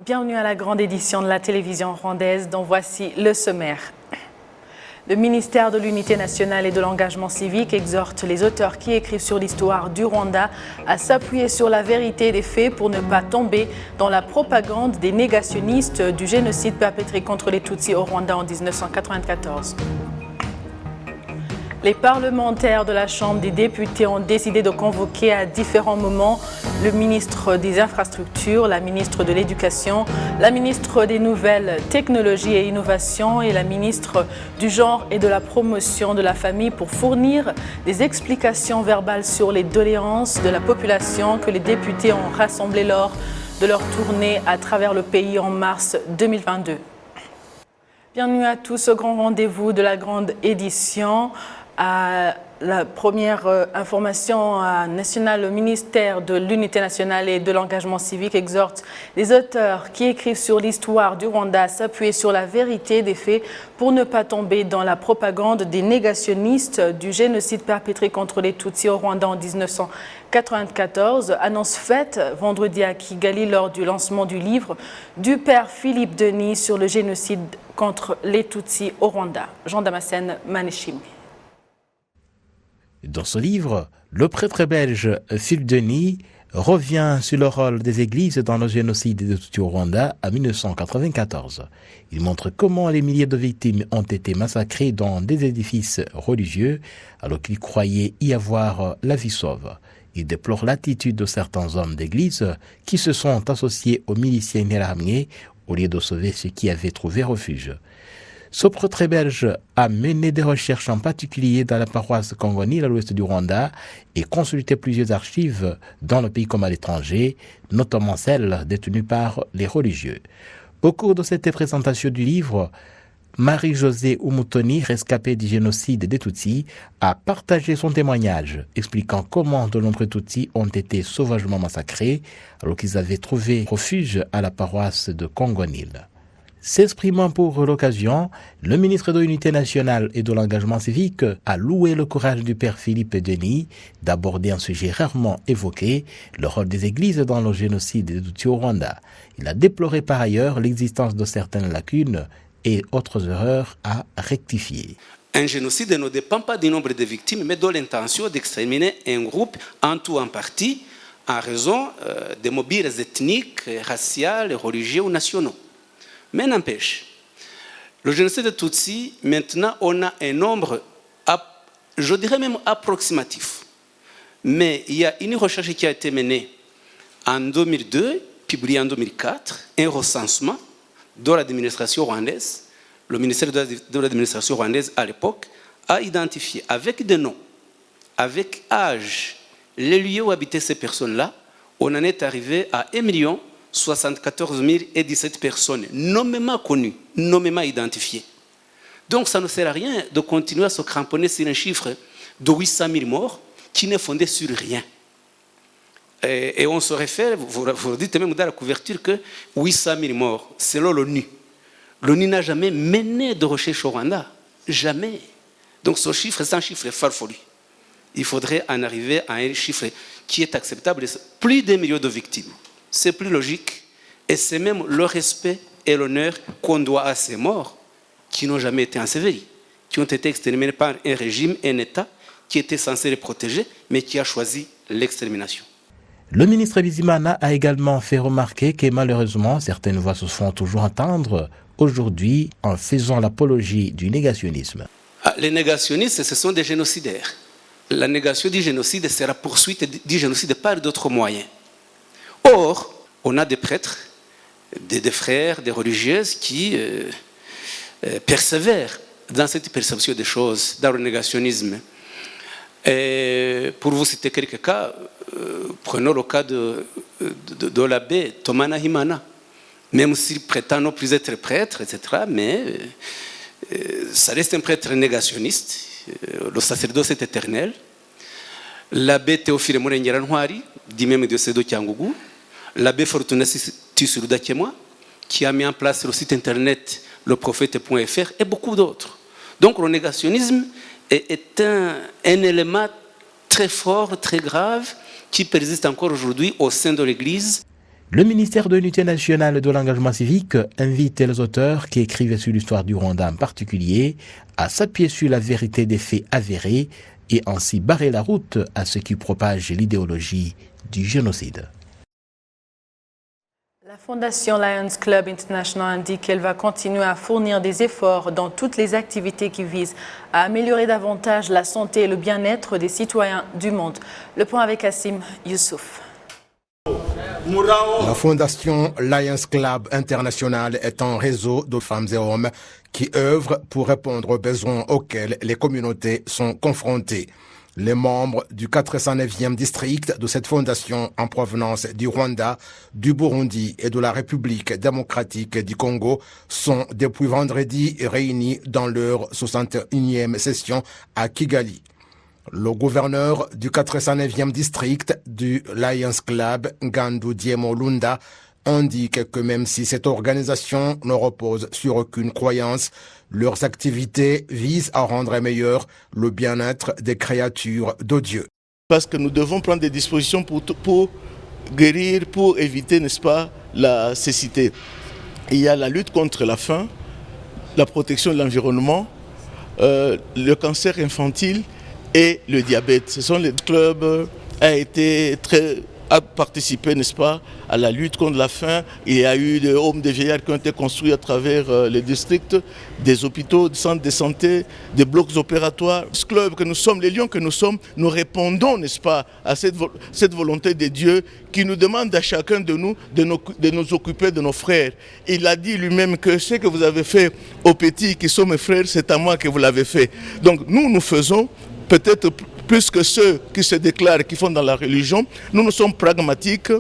Bienvenue à la grande édition de la télévision rwandaise dont voici le sommaire. Le ministère de l'Unité nationale et de l'engagement civique exhorte les auteurs qui écrivent sur l'histoire du Rwanda à s'appuyer sur la vérité des faits pour ne pas tomber dans la propagande des négationnistes du génocide perpétré contre les Tutsis au Rwanda en 1994. Les parlementaires de la Chambre des députés ont décidé de convoquer à différents moments le ministre des Infrastructures, la ministre de l'Éducation, la ministre des Nouvelles Technologies et Innovations et la ministre du Genre et de la Promotion de la Famille pour fournir des explications verbales sur les doléances de la population que les députés ont rassemblées lors de leur tournée à travers le pays en mars 2022. Bienvenue à tous au grand rendez-vous de la grande édition. À la première information nationale, le ministère de l'Unité nationale et de l'engagement civique exhorte les auteurs qui écrivent sur l'histoire du Rwanda à s'appuyer sur la vérité des faits pour ne pas tomber dans la propagande des négationnistes du génocide perpétré contre les Tutsis au Rwanda en 1994. Annonce faite vendredi à Kigali lors du lancement du livre du père Philippe Denis sur le génocide contre les Tutsis au Rwanda. Jean Damascène, Maneshimi. Dans ce livre, le prêtre belge Philippe Denis revient sur le rôle des églises dans le génocide des Tutsis au Rwanda en 1994. Il montre comment les milliers de victimes ont été massacrées dans des édifices religieux alors qu'ils croyaient y avoir la vie sauve. Il déplore l'attitude de certains hommes d'église qui se sont associés aux miliciens interahamwe au lieu de sauver ceux qui avaient trouvé refuge. Ce prêtre belge a mené des recherches en particulier dans la paroisse Congonil à l'ouest du Rwanda et consulté plusieurs archives dans le pays comme à l'étranger, notamment celles détenues par les religieux. Au cours de cette présentation du livre, Marie-Josée Umutoni, rescapée du génocide des Tutsis, a partagé son témoignage, expliquant comment de nombreux Tutsis ont été sauvagement massacrés alors qu'ils avaient trouvé refuge à la paroisse de Congonil. S'exprimant pour l'occasion, le ministre de l'Unité nationale et de l'engagement civique a loué le courage du père Philippe Denis d'aborder un sujet rarement évoqué, le rôle des églises dans le génocide des Tutsis au Rwanda. Il a déploré par ailleurs l'existence de certaines lacunes et autres erreurs à rectifier. Un génocide ne dépend pas du nombre de victimes, mais de l'intention d'exterminer un groupe en tout en partie en raison des mobiles ethniques, raciales, religieux ou nationaux. Mais n'empêche, le génocide de Tutsis, maintenant, on a un nombre, je dirais même approximatif. Mais il y a une recherche qui a été menée en 2002, publiée en 2004, un recensement de l'administration rwandaise. Le ministère de l'administration rwandaise, à l'époque, a identifié avec des noms, avec âge, les lieux où habitaient ces personnes-là. On en est arrivé à 1 74 017 personnes nommément connues, nommément identifiées. Donc ça ne sert à rien de continuer à se cramponner sur un chiffre de 800 000 morts qui n'est fondé sur rien. Et on se réfère, vous dites même dans la couverture que 800 000 morts, selon l'ONU. L'ONU n'a jamais mené de recherche au Rwanda. Jamais. Donc ce chiffre, c'est un chiffre farfelu. Il faudrait en arriver à un chiffre qui est acceptable, plus d'1 million de victimes. C'est plus logique et c'est même le respect et l'honneur qu'on doit à ces morts qui n'ont jamais été ensevelis, qui ont été exterminés par un régime, un État qui était censé les protéger mais qui a choisi l'extermination. Le ministre Bizimana a également fait remarquer que malheureusement certaines voix se font toujours entendre aujourd'hui en faisant l'apologie du négationnisme. Les négationnistes, ce sont des génocidaires. La négation du génocide, c'est la poursuite du génocide par d'autres moyens. Or, on a des prêtres, des frères, des religieuses qui persévèrent dans cette perception des choses, dans le négationnisme. Et pour vous citer quelques cas, prenons le cas de l'abbé Thomas Nahimana. Même s'il prétend ne plus être prêtre, etc., mais ça reste un prêtre négationniste. Le sacerdoce est éternel. L'abbé Théophile Murengera-Ntwari, dit même diocèse de Cyangugu. L'abbé Fortunatus Rudakemwa, qui a mis en place le site internet leprophète.fr et beaucoup d'autres. Donc le négationnisme est un élément très fort, très grave, qui persiste encore aujourd'hui au sein de l'Église. Le ministère de l'Unité nationale de l'engagement civique invite les auteurs qui écrivent sur l'histoire du Rwanda en particulier à s'appuyer sur la vérité des faits avérés et ainsi barrer la route à ceux qui propagent l'idéologie du génocide. La Fondation Lions Club International indique qu'elle va continuer à fournir des efforts dans toutes les activités qui visent à améliorer davantage la santé et le bien-être des citoyens du monde. Le point avec Hassim Youssouf. La Fondation Lions Club International est un réseau de femmes et hommes qui œuvrent pour répondre aux besoins auxquels les communautés sont confrontées. Les membres du 409e district de cette fondation en provenance du Rwanda, du Burundi et de la République démocratique du Congo sont depuis vendredi réunis dans leur 61e session à Kigali. Le gouverneur du 409e district du Lions Club, Ngandu Diemo Lunda, indique que même si cette organisation ne repose sur aucune croyance, leurs activités visent à rendre meilleur le bien-être des créatures de Dieu. Parce que nous devons prendre des dispositions pour guérir, pour éviter, n'est-ce pas, la cécité. Il y a la lutte contre la faim, la protection de l'environnement, le cancer infantile et le diabète. Ce sont les clubs a participé, n'est-ce pas, à la lutte contre la faim. Il y a eu des homes de vieillards qui ont été construits à travers les districts, des hôpitaux, des centres de santé, des blocs opératoires. Ce club que nous sommes, les lions que nous sommes, nous répondons, n'est-ce pas, à cette volonté de Dieu qui nous demande à chacun de nous de nous occuper de nos frères. Il a dit lui-même que ce que vous avez fait aux petits qui sont mes frères, c'est à moi que vous l'avez fait. Donc nous faisons peut-être plus que ceux qui se déclarent, qui font dans la religion. Nous sommes pragmatiques,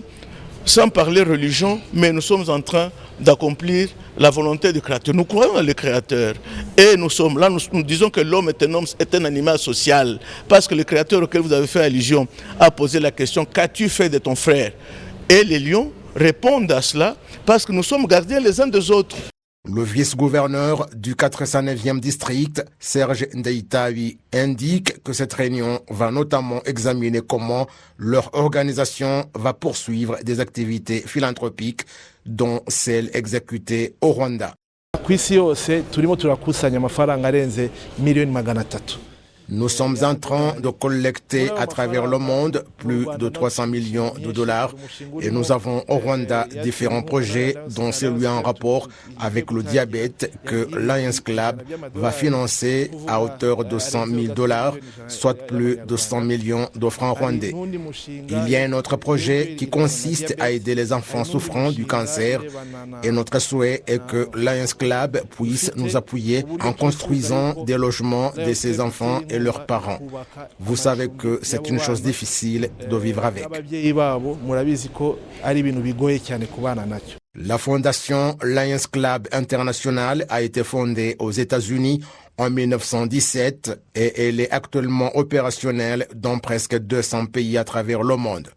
sans parler religion, mais nous sommes en train d'accomplir la volonté du Créateur. Nous croyons à le Créateur. Et nous sommes là, nous disons que l'homme est un animal social. Parce que le Créateur auquel vous avez fait allusion a posé la question, qu'as-tu fait de ton frère? Et les lions répondent à cela parce que nous sommes gardiens les uns des autres. Le vice-gouverneur du 409e district, Serge Ndeitavi, indique que cette réunion va notamment examiner comment leur organisation va poursuivre des activités philanthropiques, dont celles exécutées au Rwanda. Nous sommes en train de collecter à travers le monde plus de 300 millions de dollars et nous avons au Rwanda différents projets dont celui en rapport avec le diabète que Lions Club va financer à hauteur de 100 000 dollars, soit plus de 100 millions de francs rwandais. Il y a un autre projet qui consiste à aider les enfants souffrant du cancer et notre souhait est que Lions Club puisse nous appuyer en construisant des logements de ces enfants et leurs parents. Vous savez que c'est une chose difficile de vivre avec. La fondation Lions Club International a été fondée aux États-Unis en 1917 et elle est actuellement opérationnelle dans presque 200 pays à travers le monde.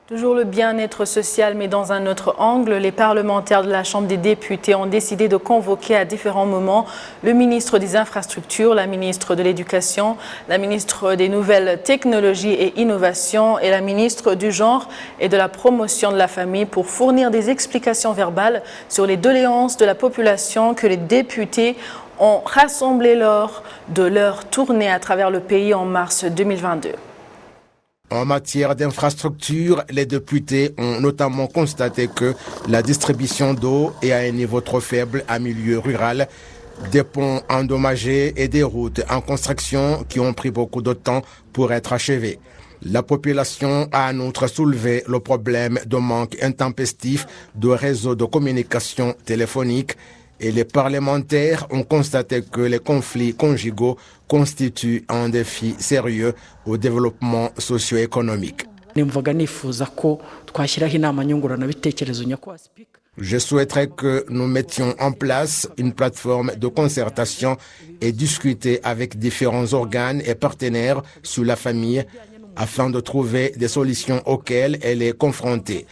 Toujours le bien-être social, mais dans un autre angle, les parlementaires de la Chambre des députés ont décidé de convoquer à différents moments le ministre des Infrastructures, la ministre de l'Éducation, la ministre des Nouvelles Technologies et Innovations et la ministre du Genre et de la Promotion de la Famille pour fournir des explications verbales sur les doléances de la population que les députés ont rassemblées lors de leur tournée à travers le pays en mars 2022. En matière d'infrastructure, les députés ont notamment constaté que la distribution d'eau est à un niveau trop faible en milieu rural, des ponts endommagés et des routes en construction qui ont pris beaucoup de temps pour être achevées. La population a en outre soulevé le problème de manque intempestif de réseaux de communication téléphonique et les parlementaires ont constaté que les conflits conjugaux constituent un défi sérieux au développement socio-économique. Je souhaiterais que nous mettions en place une plateforme de concertation et discuter avec différents organes et partenaires sur la famille afin de trouver des solutions auxquelles elle est confrontée.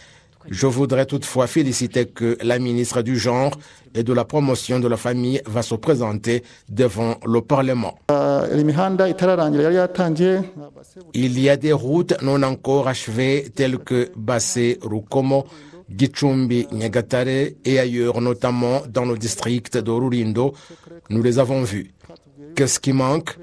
Je voudrais toutefois féliciter que la ministre du Genre et de la Promotion de la Famille va se présenter devant le Parlement. Il y a des routes non encore achevées telles que Basse, Rukomo, Gicumbi, Nyagatare et ailleurs, notamment dans le district de Rulindo. Nous les avons vues. Qu'est-ce qui manque?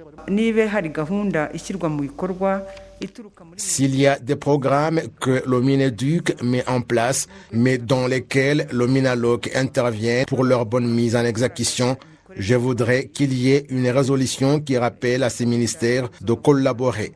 S'il y a des programmes que le Mineduc met en place, mais dans lesquels le Minaloc intervient pour leur bonne mise en exécution, je voudrais qu'il y ait une résolution qui rappelle à ces ministères de collaborer.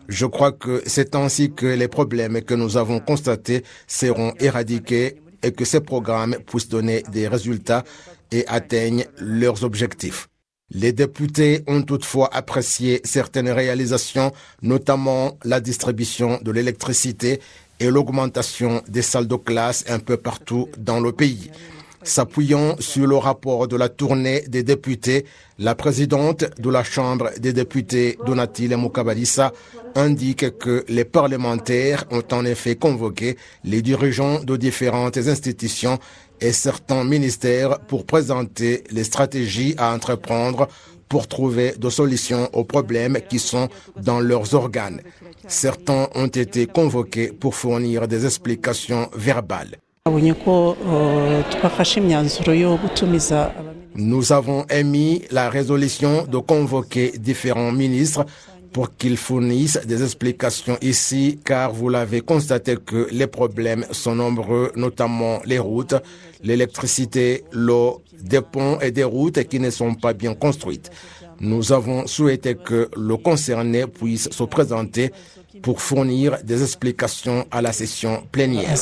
Je crois que c'est ainsi que les problèmes que nous avons constatés seront éradiqués et que ces programmes puissent donner des résultats et atteignent leurs objectifs. Les députés ont toutefois apprécié certaines réalisations, notamment la distribution de l'électricité et l'augmentation des salles de classe un peu partout dans le pays. S'appuyant sur le rapport de la tournée des députés, la présidente de la Chambre des députés, Donatille Mukabalisa, indique que les parlementaires ont en effet convoqué les dirigeants de différentes institutions et certains ministères pour présenter les stratégies à entreprendre pour trouver des solutions aux problèmes qui sont dans leurs organes. Certains ont été convoqués pour fournir des explications verbales. Nous avons émis la résolution de convoquer différents ministres pour qu'ils fournissent des explications ici, car vous l'avez constaté que les problèmes sont nombreux, notamment les routes, l'électricité, l'eau, des ponts et des routes qui ne sont pas bien construites. Nous avons souhaité que le concerné puisse se présenter pour fournir des explications à la session plénière.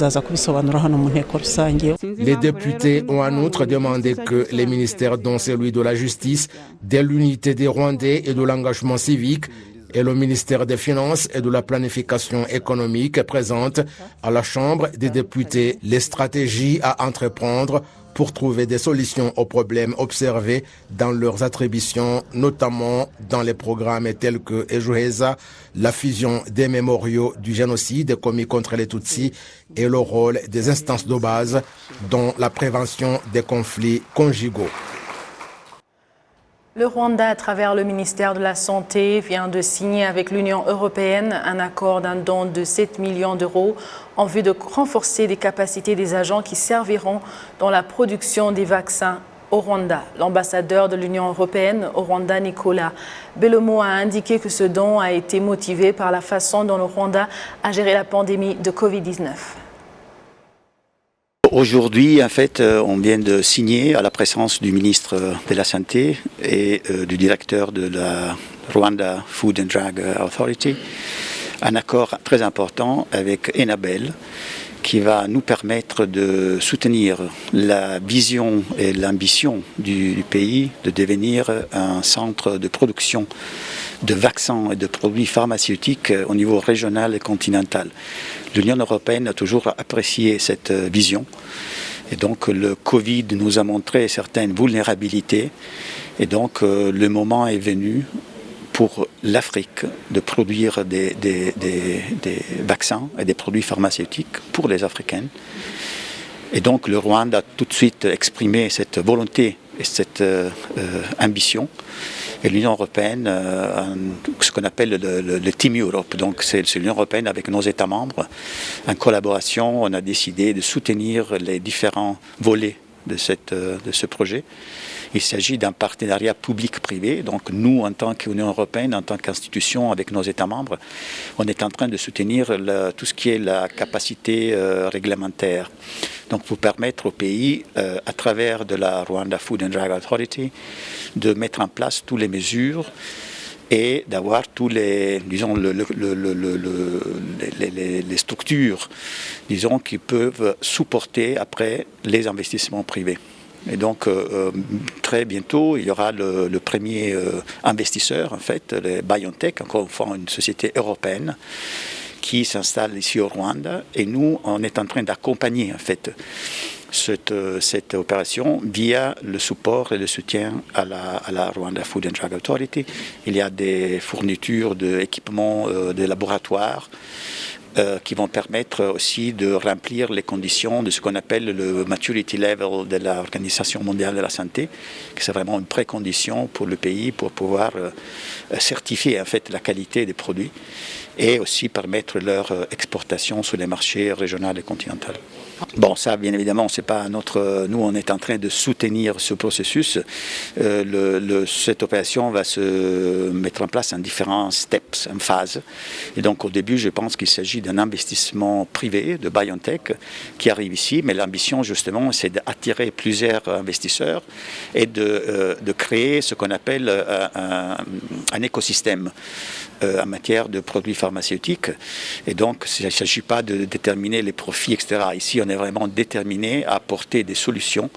Les députés ont en outre demandé que les ministères, dont celui de la Justice, de l'unité des Rwandais et de l'engagement civique, et le ministère des Finances et de la Planification économique présentent à la Chambre des députés les stratégies à entreprendre pour trouver des solutions aux problèmes observés dans leurs attributions, notamment dans les programmes tels que Ejoheza, la fusion des mémoriaux du génocide commis contre les Tutsis et le rôle des instances de base dans la prévention des conflits conjugaux. Le Rwanda, à travers le ministère de la Santé, vient de signer avec l'Union européenne un accord d'un don de 7 millions d'euros en vue de renforcer les capacités des agents qui serviront dans la production des vaccins au Rwanda. L'ambassadeur de l'Union européenne au Rwanda, Nicolas Bellomo, a indiqué que ce don a été motivé par la façon dont le Rwanda a géré la pandémie de Covid-19. Aujourd'hui, en fait, on vient de signer à la présence du ministre de la Santé et du directeur de la Rwanda Food and Drug Authority un accord très important avec Enabel qui va nous permettre de soutenir la vision et l'ambition du pays de devenir un centre de production de vaccins et de produits pharmaceutiques au niveau régional et continental. L'Union européenne a toujours apprécié cette vision et donc le Covid nous a montré certaines vulnérabilités et donc le moment est venu pour l'Afrique de produire des vaccins et des produits pharmaceutiques pour les Africains. Et donc le Rwanda a tout de suite exprimé cette volonté et cette ambition. Et l'Union européenne, ce qu'on appelle le Team Europe, donc c'est l'Union européenne avec nos États membres, en collaboration, on a décidé de soutenir les différents volets de ce projet. Il s'agit d'un partenariat public-privé. Donc nous, en tant qu'Union européenne, en tant qu'institution avec nos États membres, on est en train de soutenir tout ce qui est la capacité réglementaire. Donc pour permettre au pays, à travers de la Rwanda Food and Drug Authority, de mettre en place toutes les mesures et d'avoir tous les, disons, les structures, disons, qui peuvent supporter après les investissements privés. Et donc, très bientôt, il y aura le premier investisseur, en fait, les BioNTech, encore une fois une société européenne, qui s'installe ici au Rwanda. Et nous, on est en train d'accompagner, en fait, cette opération via le support et le soutien à la Rwanda Food and Drug Authority. Il y a des fournitures d'équipements de laboratoire qui vont permettre aussi de remplir les conditions de ce qu'on appelle le maturity level de l'Organisation mondiale de la santé, que c'est vraiment une précondition pour le pays pour pouvoir certifier en fait la qualité des produits et aussi permettre leur exportation sur les marchés régionaux et continentaux. Bon, ça, bien évidemment, c'est pas notre. Nous, on est en train de soutenir ce processus. Cette opération va se mettre en place en différents steps, en phases. Et donc, au début, je pense qu'il s'agit d'un investissement privé de BioNTech qui arrive ici. Mais l'ambition, justement, c'est d'attirer plusieurs investisseurs et de créer ce qu'on appelle un écosystème en matière de produits pharmaceutiques. Et donc, il ne s'agit pas de déterminer les profits, etc. Ici, on est vraiment déterminé à apporter des solutions,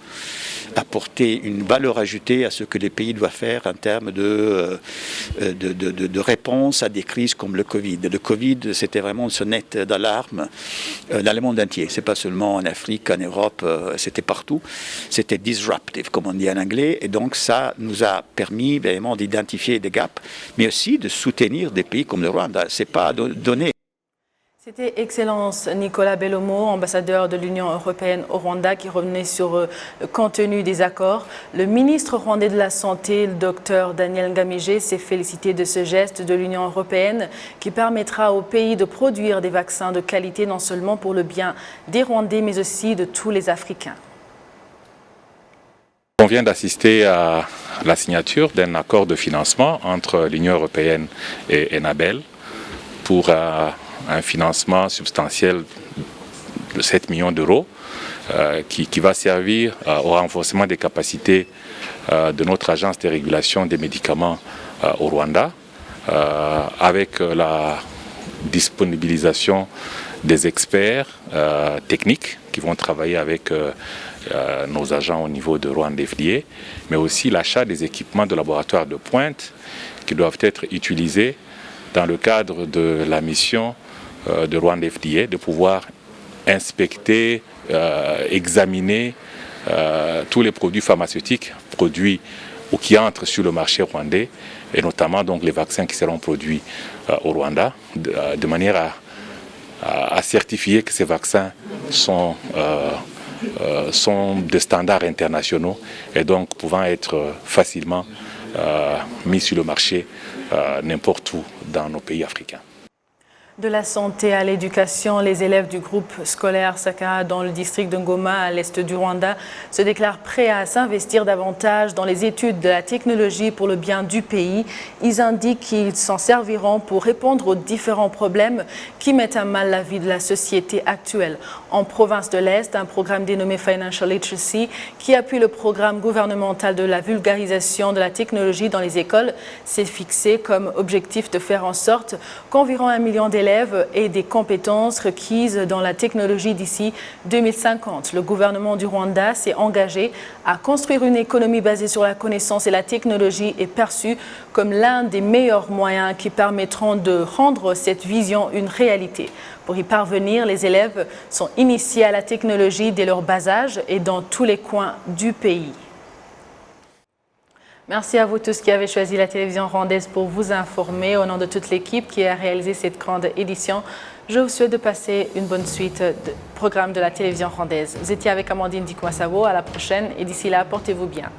apporter une valeur ajoutée à ce que les pays doivent faire en termes de réponse à des crises comme le Covid. Le Covid, c'était vraiment une sonnette d'alarme dans le monde entier. Ce n'est pas seulement en Afrique, en Europe, c'était partout. C'était disruptive, comme on dit en anglais. Et donc, ça nous a permis vraiment d'identifier des gaps, mais aussi de soutenir des pays comme le Rwanda. Ce n'est pas donné. C'était Excellence Nicolas Bellomo, ambassadeur de l'Union européenne au Rwanda, qui revenait sur le contenu des accords. Le ministre rwandais de la Santé, le docteur Daniel Ngamije, s'est félicité de ce geste de l'Union européenne qui permettra au pays de produire des vaccins de qualité non seulement pour le bien des Rwandais, mais aussi de tous les Africains. On vient d'assister à la signature d'un accord de financement entre l'Union européenne et Enabel pour un financement substantiel de 7 millions d'euros qui va servir au renforcement des capacités de notre agence de régulation des médicaments au Rwanda, avec la disponibilisation des experts techniques qui vont travailler avec nos agents au niveau de Rwanda FDA, mais aussi l'achat des équipements de laboratoire de pointe qui doivent être utilisés dans le cadre de la mission de Rwanda FDA, de pouvoir inspecter, examiner tous les produits pharmaceutiques produits ou qui entrent sur le marché rwandais, et notamment donc les vaccins qui seront produits au Rwanda, de manière à certifier que ces vaccins sont de standards internationaux et donc pouvant être facilement mis sur le marché n'importe où dans nos pays africains. De la santé à l'éducation, les élèves du groupe scolaire Sakara dans le district de Ngoma à l'est du Rwanda se déclarent prêts à s'investir davantage dans les études de la technologie pour le bien du pays. Ils indiquent qu'ils s'en serviront pour répondre aux différents problèmes qui mettent à mal la vie de la société actuelle. En province de l'Est, un programme dénommé Financial Literacy qui appuie le programme gouvernemental de la vulgarisation de la technologie dans les écoles s'est fixé comme objectif de faire en sorte qu'environ 1 million d'élèves et des compétences requises dans la technologie d'ici 2050. Le gouvernement du Rwanda s'est engagé à construire une économie basée sur la connaissance et la technologie est perçue comme l'un des meilleurs moyens qui permettront de rendre cette vision une réalité. Pour y parvenir, les élèves sont initiés à la technologie dès leur bas âge et dans tous les coins du pays. Merci à vous tous qui avez choisi la télévision rwandaise pour vous informer. Au nom de toute l'équipe qui a réalisé cette grande édition, je vous souhaite de passer une bonne suite de programmes de la télévision rwandaise. Vous étiez avec Amandine Dikouassavo, à la prochaine et d'ici là, portez-vous bien.